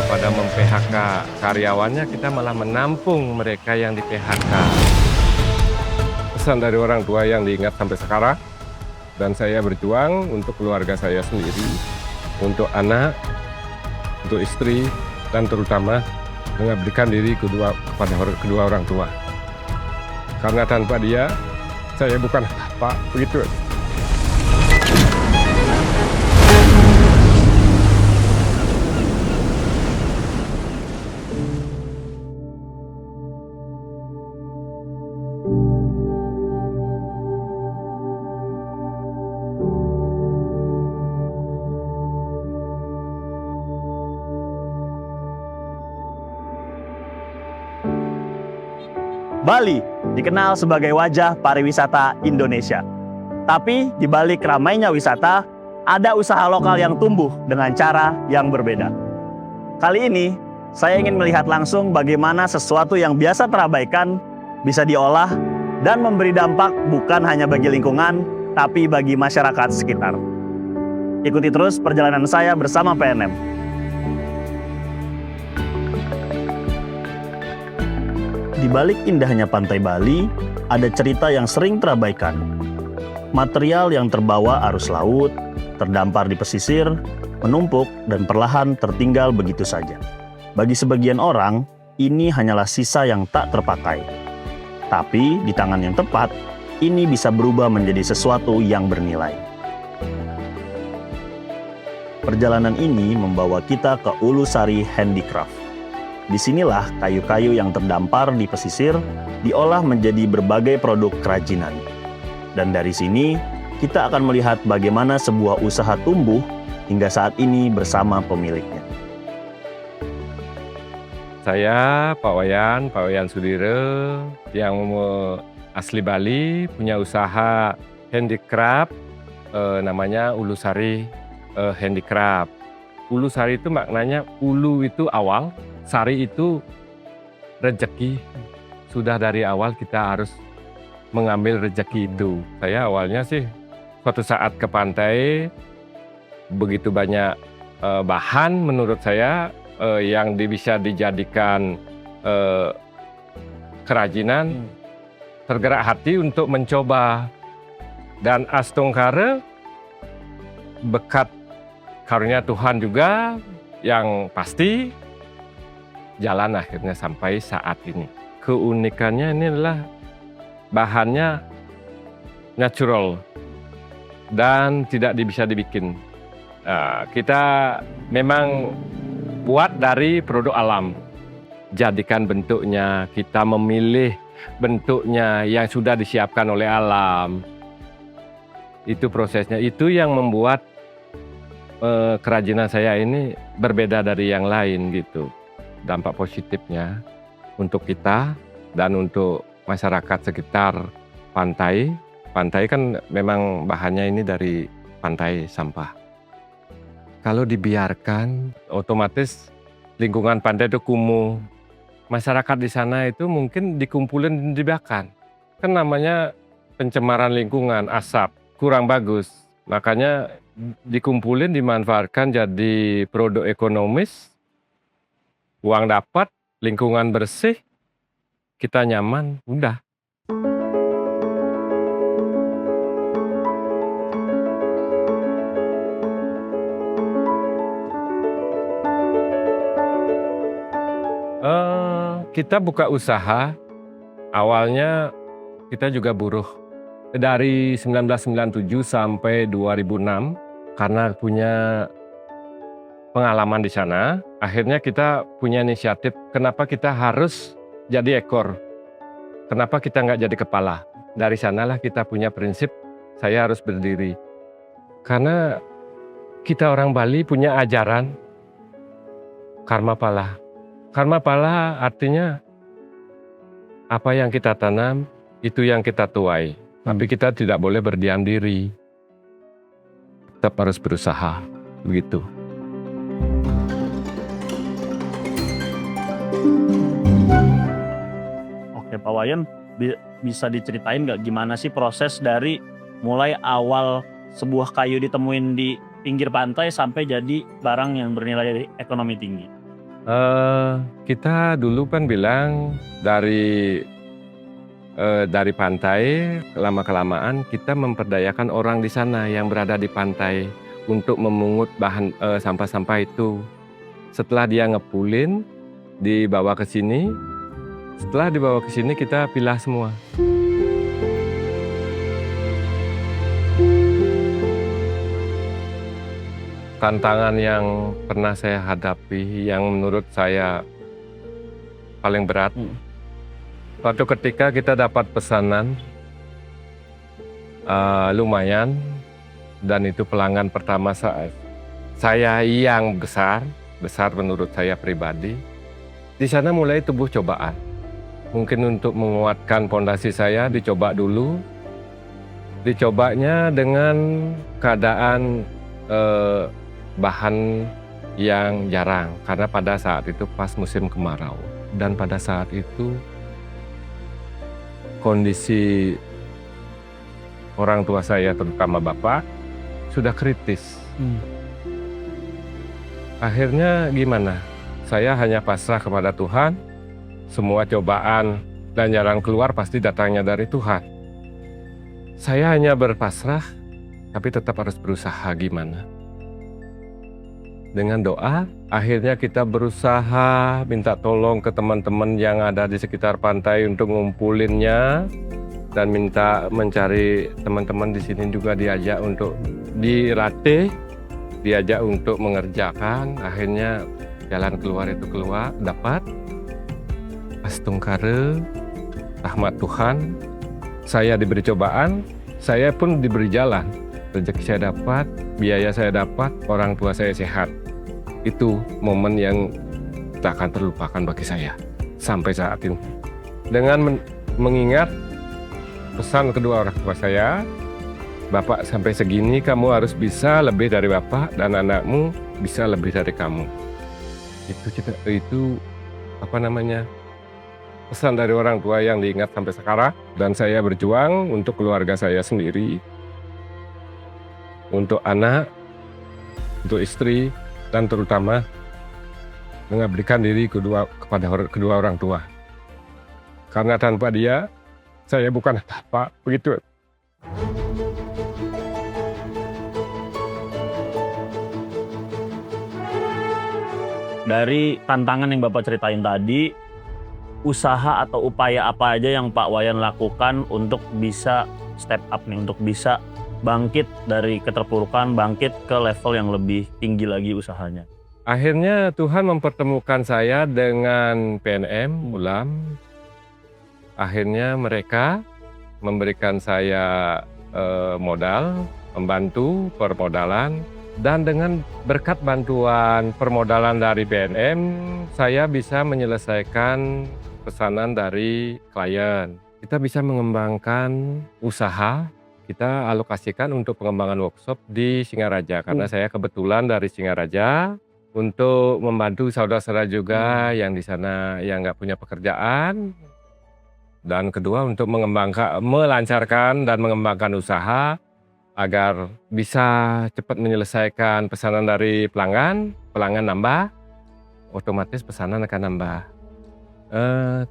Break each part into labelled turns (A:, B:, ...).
A: daripada mem-PHK karyawannya, kita malah menampung mereka yang di-PHK. Pesan dari orang tua yang diingat sampai sekarang, dan saya berjuang untuk keluarga saya sendiri, untuk anak, untuk istri, dan terutama mengabdikan diri kepada kedua orang tua. Karena tanpa dia, saya bukan apa, begitu.
B: Bali dikenal sebagai wajah pariwisata Indonesia. Tapi di balik ramainya wisata, ada usaha lokal yang tumbuh dengan cara yang berbeda. Kali ini, saya ingin melihat langsung bagaimana sesuatu yang biasa terabaikan bisa diolah dan memberi dampak bukan hanya bagi lingkungan, tapi bagi masyarakat sekitar. Ikuti terus perjalanan saya bersama PNM. Di balik indahnya pantai Bali, ada cerita yang sering terabaikan. Material yang terbawa arus laut, terdampar di pesisir, menumpuk dan perlahan tertinggal begitu saja. Bagi sebagian orang, ini hanyalah sisa yang tak terpakai. Tapi di tangan yang tepat, ini bisa berubah menjadi sesuatu yang bernilai. Perjalanan ini membawa kita ke Ulusari Handicraft. Disinilah kayu-kayu yang terdampar di pesisir diolah menjadi berbagai produk kerajinan. Dan dari sini, kita akan melihat bagaimana sebuah usaha tumbuh hingga saat ini bersama pemiliknya.
A: Saya Pak Wayan Sudire, yang asli Bali, punya usaha handicraft, namanya Ulusari Handicraft. Ulusari itu maknanya, ulu itu awal, sari itu rezeki. Sudah dari awal kita harus mengambil rezeki itu. Saya awalnya sih suatu saat ke pantai, begitu banyak bahan menurut saya yang bisa dijadikan kerajinan, tergerak hati untuk mencoba. Dan astungkare berkat karunia Tuhan juga yang pasti jalan akhirnya sampai saat ini. Keunikannya ini adalah bahannya natural dan tidak bisa dibikin. Kita memang buat dari produk alam. Jadikan bentuknya, kita memilih bentuknya yang sudah disiapkan oleh alam. Itu prosesnya, itu yang membuat kerajinan saya ini berbeda dari yang lain gitu. Dampak positifnya untuk kita dan untuk masyarakat sekitar pantai. Pantai kan memang bahannya ini dari pantai sampah. Kalau dibiarkan, otomatis lingkungan pantai itu kumuh. Masyarakat di sana itu mungkin dikumpulin dan dibakar. Kan namanya pencemaran lingkungan, asap, kurang bagus. Makanya dikumpulin, dimanfaatkan jadi produk ekonomis, uang dapat, lingkungan bersih, kita nyaman, udah. Kita buka usaha, awalnya kita juga buruh. Dari 1997 sampai 2006, karena punya pengalaman di sana, akhirnya kita punya inisiatif, kenapa kita harus jadi ekor? Kenapa kita nggak jadi kepala? Dari sanalah kita punya prinsip, saya harus berdiri. Karena kita orang Bali punya ajaran karma pala. Karma pala artinya apa yang kita tanam, itu yang kita tuai. Tapi kita tidak boleh berdiam diri. Tetap harus berusaha, begitu.
B: Oke Pak Wayan, bisa diceritain nggak gimana sih proses dari mulai awal sebuah kayu ditemuin di pinggir pantai sampai jadi barang yang bernilai ekonomi tinggi?
A: Kita dulu kan bilang dari pantai, lama-kelamaan kita memperdayakan orang di sana yang berada di pantai untuk memungut bahan sampah-sampah itu. Setelah dia ngepulin, dibawa ke sini. Setelah dibawa ke sini kita pilah semua. Tantangan yang pernah saya hadapi yang menurut saya paling berat, waktu ketika kita dapat pesanan lumayan, dan itu pelanggan pertama saya yang besar menurut saya pribadi. Di sana mulai tumbuh cobaan. Mungkin untuk menguatkan pondasi saya dicoba dulu. Dicobanya dengan keadaan bahan yang jarang, karena pada saat itu pas musim kemarau, dan pada saat itu kondisi orang tua saya, terutama bapak, sudah kritis. Akhirnya gimana? Saya hanya pasrah kepada Tuhan. Semua cobaan dan jalan keluar pasti datangnya dari Tuhan. Saya hanya berpasrah, tapi tetap harus berusaha gimana. Dengan doa, akhirnya kita berusaha minta tolong ke teman-teman yang ada di sekitar pantai untuk ngumpulinnya, dan minta mencari teman-teman di sini juga diajak untuk dilatih, diajak untuk mengerjakan. Akhirnya jalan keluar itu dapat. Astungkare, rahmat Tuhan, saya diberi cobaan, saya pun diberi jalan. Rezeki saya dapat, biaya saya dapat, orang tua saya sehat. Itu momen yang tak akan terlupakan bagi saya sampai saat ini. Dengan mengingat pesan kedua orang tua saya, Bapak sampai segini kamu harus bisa lebih dari Bapak, dan anakmu bisa lebih dari kamu. Itu pesan dari orang tua yang diingat sampai sekarang. Dan saya berjuang untuk keluarga saya sendiri, untuk anak, untuk istri, dan terutama mengabdikan diri kepada kedua orang tua. Karena tanpa dia, saya bukan apa-apa, begitu.
B: Dari tantangan yang Bapak ceritain tadi, usaha atau upaya apa aja yang Pak Wayan lakukan untuk bisa step up nih, untuk bisa bangkit dari keterpurukan, bangkit ke level yang lebih tinggi lagi usahanya?
A: Akhirnya Tuhan mempertemukan saya dengan PNM Ulam. Akhirnya mereka memberikan saya modal, membantu permodalan, dan dengan berkat bantuan permodalan dari PNM, saya bisa menyelesaikan pesanan dari klien. Kita bisa mengembangkan usaha, kita alokasikan untuk pengembangan workshop di Singaraja, karena saya kebetulan dari Singaraja, untuk membantu saudara-saudara juga yang di sana yang nggak punya pekerjaan. Dan kedua, untuk melancarkan dan mengembangkan usaha agar bisa cepat menyelesaikan pesanan dari pelanggan nambah, otomatis pesanan akan nambah.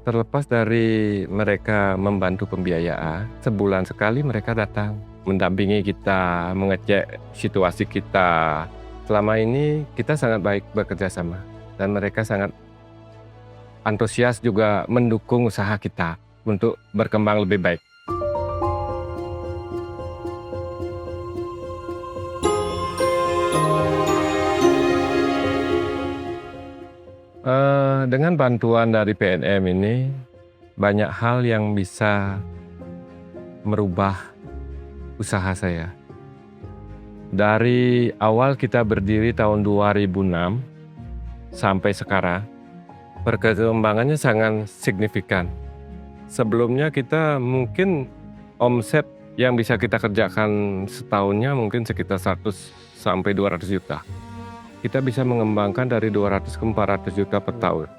A: Terlepas dari mereka membantu pembiayaan, sebulan sekali mereka datang mendampingi kita, mengecek situasi kita. Selama ini kita sangat baik bekerja sama, dan mereka sangat antusias juga mendukung usaha kita untuk berkembang lebih baik. Dengan bantuan dari PNM ini, banyak hal yang bisa merubah usaha saya. Dari awal kita berdiri tahun 2006 sampai sekarang, perkembangannya sangat signifikan. Sebelumnya kita mungkin omset yang bisa kita kerjakan setahunnya mungkin sekitar 100 sampai 200 juta. Kita bisa mengembangkan dari 200 ke 400 juta per tahun.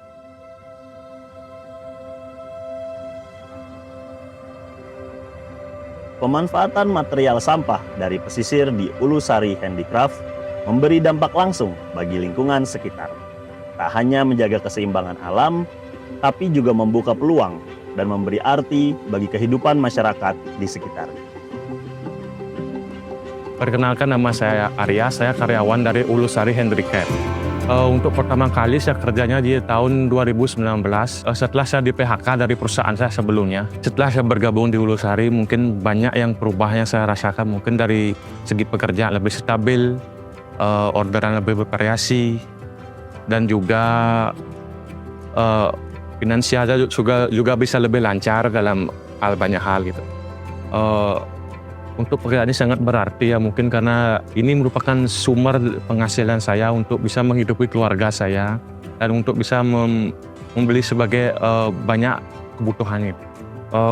B: Pemanfaatan material sampah dari pesisir di Ulusari Handicraft memberi dampak langsung bagi lingkungan sekitar. tak hanya menjaga keseimbangan alam, tapi juga membuka peluang dan memberi arti bagi kehidupan masyarakat di sekitar.
C: Perkenalkan, nama saya Arya, saya karyawan dari Ulusari Handicraft. Untuk pertama kali saya kerjanya di tahun 2019 setelah saya di PHK dari perusahaan saya sebelumnya. Setelah saya bergabung di Ulusari, mungkin banyak yang perubahan yang saya rasakan, mungkin dari segi pekerjaan lebih stabil, orderan lebih bervariasi, dan juga finansialnya juga bisa lebih lancar dalam banyak hal gitu. Untuk pekerjaan ini sangat berarti ya, mungkin karena ini merupakan sumber penghasilan saya untuk bisa menghidupi keluarga saya dan untuk bisa membeli sebagai banyak kebutuhan itu.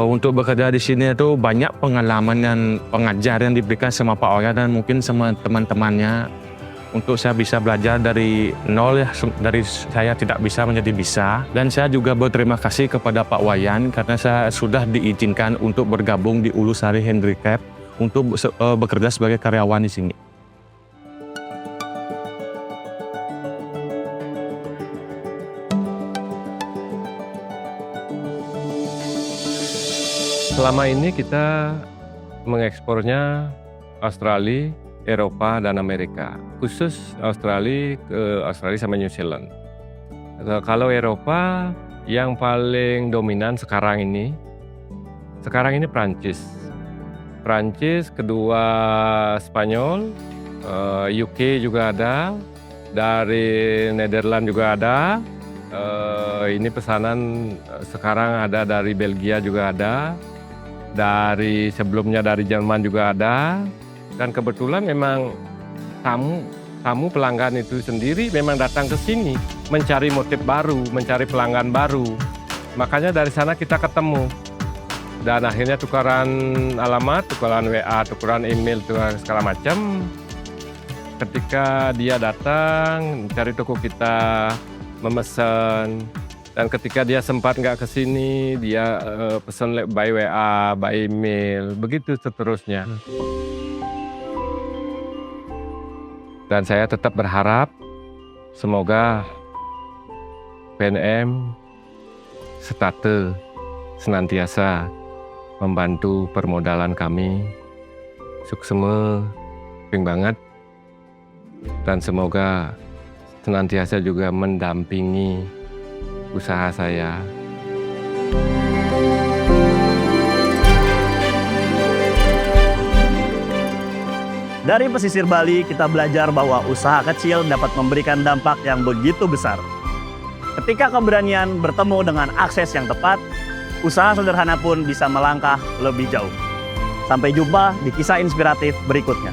C: Untuk bekerja di sini itu banyak pengalaman dan pengajaran yang diberikan sama Pak Oya dan mungkin sama teman-temannya untuk saya bisa belajar dari nol ya, dari saya tidak bisa menjadi bisa. Dan saya juga berterima kasih kepada Pak Wayan karena saya sudah diizinkan untuk bergabung di Ulusari Handicraft untuk bekerja sebagai karyawan di sini.
A: Selama ini kita mengekspornya Australia, Eropa, dan Amerika. Khusus Australia sama New Zealand. Kalau Eropa yang paling dominan sekarang ini Prancis, kedua Spanyol, UK juga ada, dari Nederland juga ada. Ini pesanan sekarang ada dari Belgia juga ada, dari sebelumnya dari Jerman juga ada. Dan kebetulan memang tamu pelanggan itu sendiri memang datang ke sini mencari motif baru, mencari pelanggan baru. Makanya dari sana kita ketemu. Dan akhirnya tukaran alamat, tukaran WA, tukaran email, tukaran segala macam. Ketika dia datang, cari toko kita, memesan. Dan ketika dia sempat nggak ke sini, dia pesan by WA, by email, begitu seterusnya. Dan saya tetap berharap semoga PNM Setate senantiasa membantu permodalan kami. Suksema ping banget. Dan semoga senantiasa juga mendampingi usaha saya.
B: Dari pesisir Bali, kita belajar bahwa usaha kecil dapat memberikan dampak yang begitu besar. Ketika keberanian bertemu dengan akses yang tepat, usaha sederhana pun bisa melangkah lebih jauh. Sampai jumpa di kisah inspiratif berikutnya.